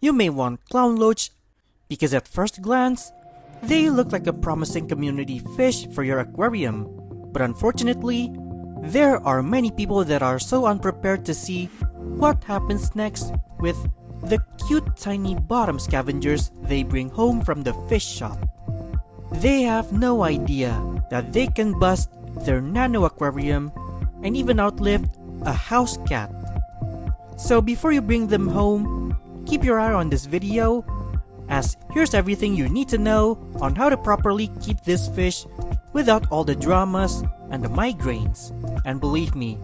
You may want clown loach because at first glance, they look like a promising community fish for your aquarium. But unfortunately, there are many people that are so unprepared to see what happens next with the cute tiny bottom scavengers they bring home from the fish shop. They have no idea that they can bust their nano aquarium and even outlive a house cat. So before you bring them home, keep your eye on this video, as here's everything you need to know on how to properly keep this fish without all the dramas and the migraines. And believe me,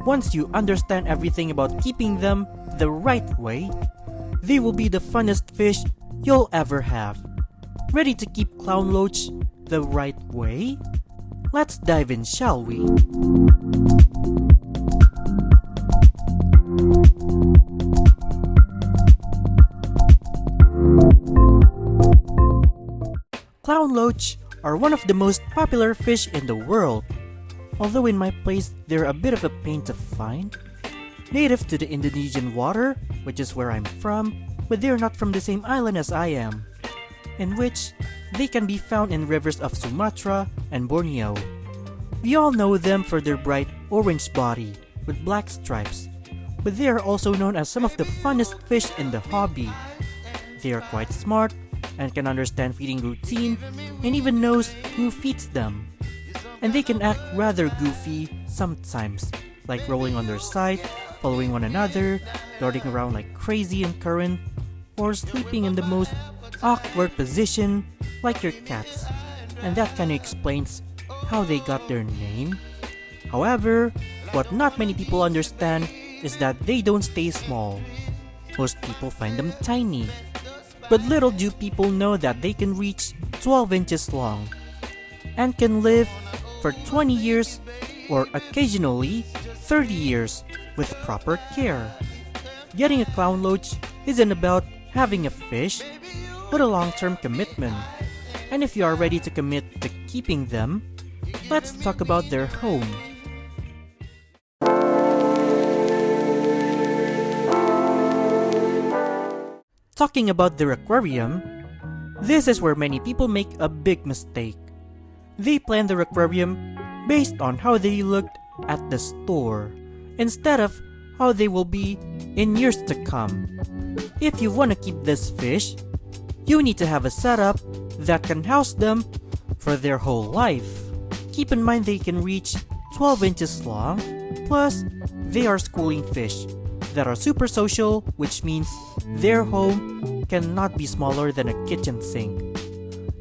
once you understand everything about keeping them the right way, they will be the funnest fish you'll ever have. Ready to keep clown loach the right way? Let's dive in, shall we? Clown loach are one of the most popular fish in the world, although in my place they're a bit of a pain to find. Native to the Indonesian water, which is where I'm from, but they're not from the same island as I am, in which they can be found in rivers of Sumatra and Borneo. We all know them for their bright orange body with black stripes, but they are also known as some of the funnest fish in the hobby. They are quite smart and can understand feeding routine and even knows who feeds them. And they can act rather goofy sometimes, like rolling on their side, following one another, darting around like crazy in current, or sleeping in the most awkward position like your cats. And that kinda explains how they got their name. However, what not many people understand is that they don't stay small. Most people find them tiny. But little do people know that they can reach 12 inches long and can live for 20 years or occasionally 30 years with proper care. Getting a clown loach isn't about having a fish, but a long-term commitment. And if you are ready to commit to keeping them, let's talk about their home. Talking about their aquarium, this is where many people make a big mistake. They plan their aquarium based on how they looked at the store, instead of how they will be in years to come. If you want to keep this fish, you need to have a setup that can house them for their whole life. Keep in mind they can reach 12 inches long, plus they are schooling fish that are super social, which means their home cannot be smaller than a kitchen sink.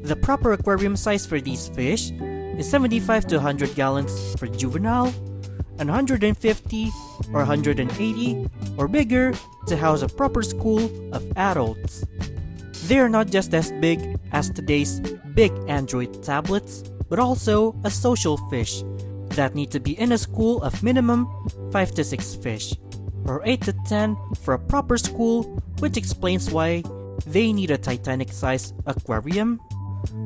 The proper aquarium size for these fish is 75 to 100 gallons for juvenile, and 150 or 180 or bigger to house a proper school of adults. They are not just as big as today's big Android tablets, but also a social fish that need to be in a school of minimum 5 to 6 fish, or 8 to 10 for a proper school, which explains why they need a Titanic-sized aquarium.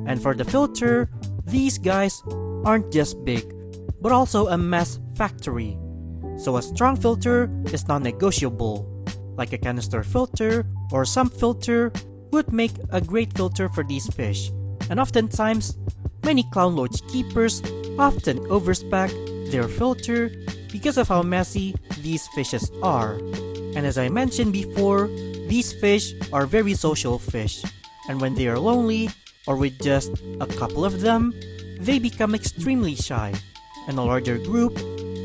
And for the filter, these guys aren't just big, but also a mass factory. So a strong filter is non-negotiable, like a canister filter or sump filter would make a great filter for these fish. And oftentimes, many clown loach keepers often overspec their filter because of how messy these fishes are. And as I mentioned before, these fish are very social fish, and when they are lonely or with just a couple of them, they become extremely shy. In a larger group,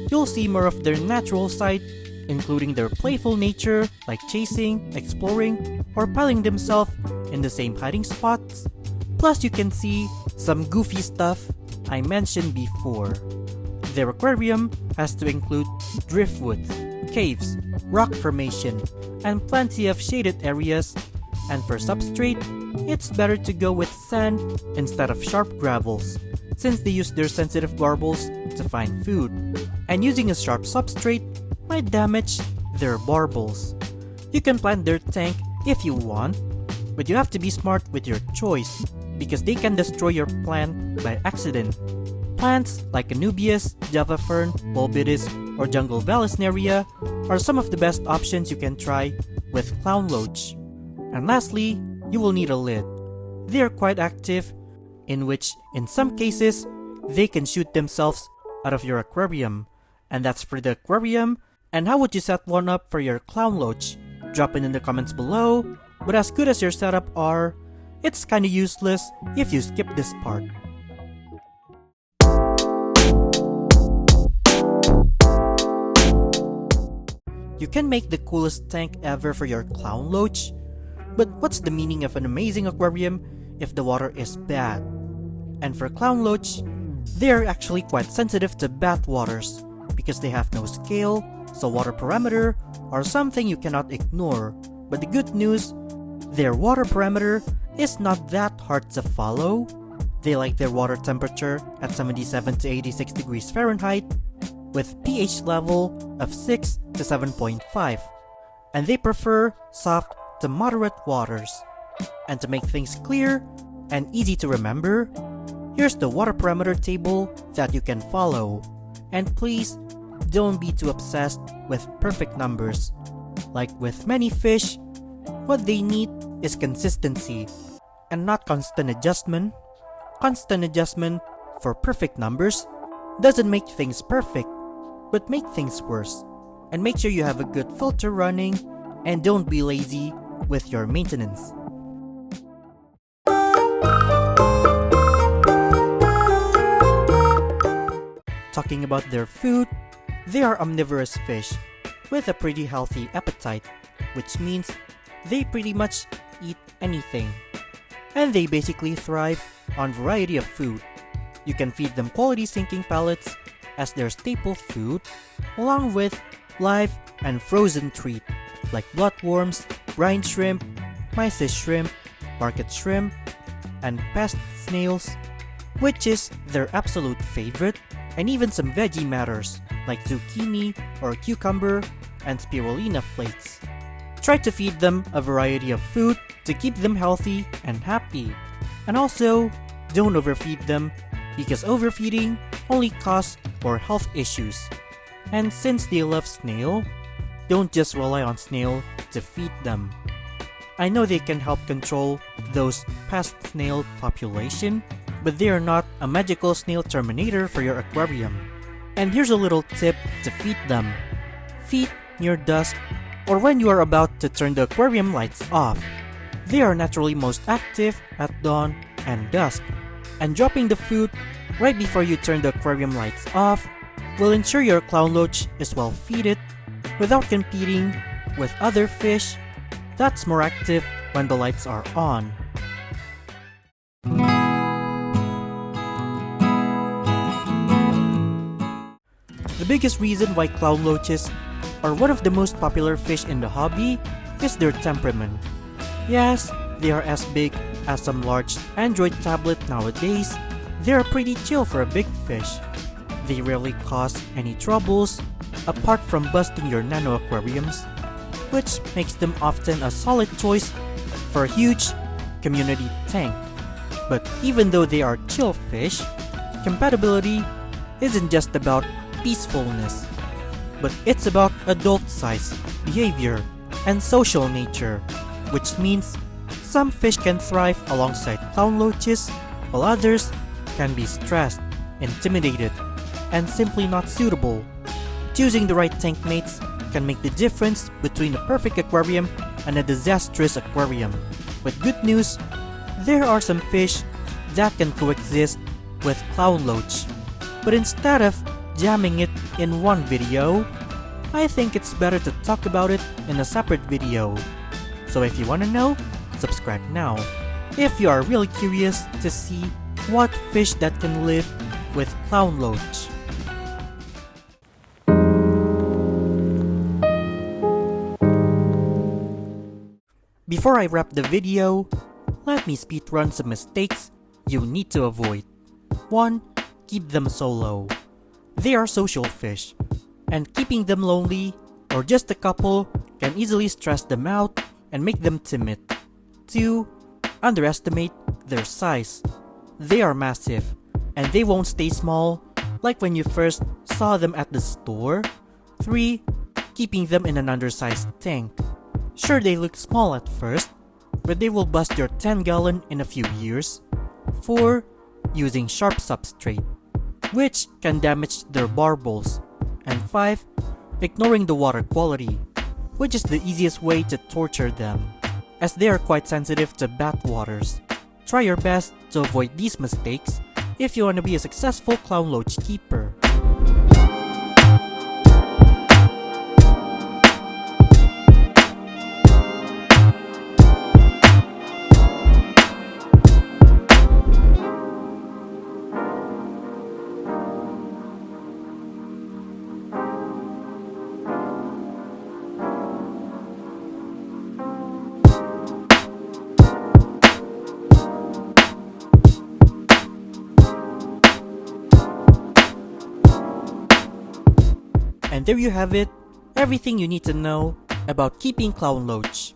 you'll see more of their natural side, including their playful nature like chasing, exploring, or piling themselves in the same hiding spots. Plus you can see some goofy stuff I mentioned before. Their aquarium has to include driftwoods, caves, rock formation, and plenty of shaded areas, and for substrate, it's better to go with sand instead of sharp gravels, since they use their sensitive barbels to find food, and using a sharp substrate might damage their barbels. You can plant their tank if you want, but you have to be smart with your choice, because they can destroy your plant by accident. Plants like Anubias, Java Fern, Bulbitis, or Jungle Vallisneria are some of the best options you can try with clown loach. And lastly, you will need a lid. They are quite active, in which, in some cases, they can shoot themselves out of your aquarium. And that's for the aquarium. And how would you set one up for your clown loach? Drop it in the comments below. But as good as your setup are, it's kinda useless if you skip this part. You can make the coolest tank ever for your clown loach, but what's the meaning of an amazing aquarium if the water is bad? And for clown loach, they are actually quite sensitive to bad waters because they have no scale, so water parameter are something you cannot ignore. But the good news, their water parameter is not that hard to follow. They like their water temperature at 77 to 86 degrees Fahrenheit with pH level of 6 to 7.5, and they prefer soft to moderate waters. And to make things clear and easy to remember, here's the water parameter table that you can follow. And please, don't be too obsessed with perfect numbers. Like with many fish, what they need is consistency and not constant adjustment. Constant adjustment for perfect numbers doesn't make things perfect, but make things worse. And make sure you have a good filter running and don't be lazy with your maintenance. Talking about their food, they are omnivorous fish with a pretty healthy appetite, which means they pretty much eat anything. And they basically thrive on a variety of food. You can feed them quality sinking pellets as their staple food, along with live and frozen treat like bloodworms, brine shrimp, mysis shrimp, market shrimp, and pest snails, which is their absolute favorite, and even some veggie matters like zucchini or cucumber and spirulina flakes. Try to feed them a variety of food to keep them healthy and happy. And also, don't overfeed them because overfeeding only causes more health issues. And since they love snail, don't just rely on snail to feed them. I know they can help control those pest snail population, but they are not a magical snail terminator for your aquarium. And here's a little tip to feed them. Feed near dusk or when you are about to turn the aquarium lights off. They are naturally most active at dawn and dusk, and dropping the food right before you turn the aquarium lights off will ensure your clown loach is well feeded without competing with other fish that's more active when the lights are on. The biggest reason why clown loaches are one of the most popular fish in the hobby is their temperament. Yes, they are as big as some large Android tablet nowadays. They are pretty chill for a big fish. They rarely cause any troubles apart from busting your nano aquariums, which makes them often a solid choice for a huge community tank. But even though they are chill fish, compatibility isn't just about peacefulness, but it's about adult size, behavior, and social nature, which means some fish can thrive alongside clown loaches, while others can be stressed, intimidated, and simply not suitable. Choosing the right tank mates can make the difference between a perfect aquarium and a disastrous aquarium. But good news, there are some fish that can coexist with clown loach. But instead of jamming it in one video, I think it's better to talk about it in a separate video. So if you want to know, subscribe now. If you are really curious to see what fish that can live with clown loach. Before I wrap the video, let me speedrun some mistakes you need to avoid. 1. Keep them solo. They are social fish, and keeping them lonely or just a couple can easily stress them out and make them timid. 2. Underestimate their size. They are massive, and they won't stay small like when you first saw them at the store. 3. Keeping them in an undersized tank. Sure, they look small at first, but they will bust your 10-gallon in a few years. 4. Using sharp substrate, which can damage their barbels. And 5. Ignoring the water quality, which is the easiest way to torture them, as they are quite sensitive to bathwaters. Try your best to avoid these mistakes if you want to be a successful clown loach keeper. And there you have it, everything you need to know about keeping clown loach.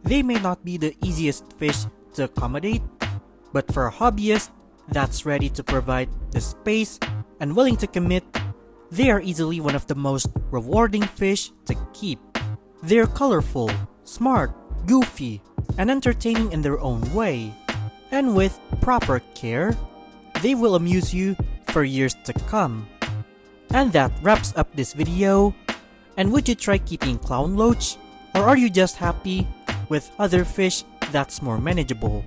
They may not be the easiest fish to accommodate, but for a hobbyist that's ready to provide the space and willing to commit, they are easily one of the most rewarding fish to keep. They're colorful, smart, goofy, and entertaining in their own way. And with proper care, they will amuse you for years to come. And that wraps up this video. And would you try keeping clown loach? Or are you just happy with other fish that's more manageable?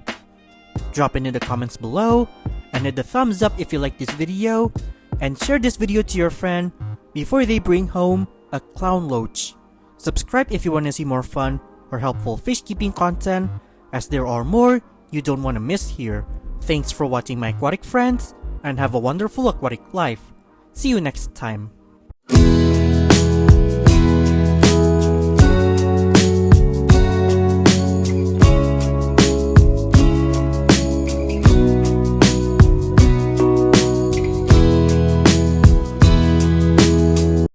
Drop it in the comments below, and hit the thumbs up if you like this video, and share this video to your friend before they bring home a clown loach. Subscribe if you want to see more fun or helpful fish keeping content, as there are more you don't want to miss here. Thanks for watching my aquatic friends, and have a wonderful aquatic life. See you next time.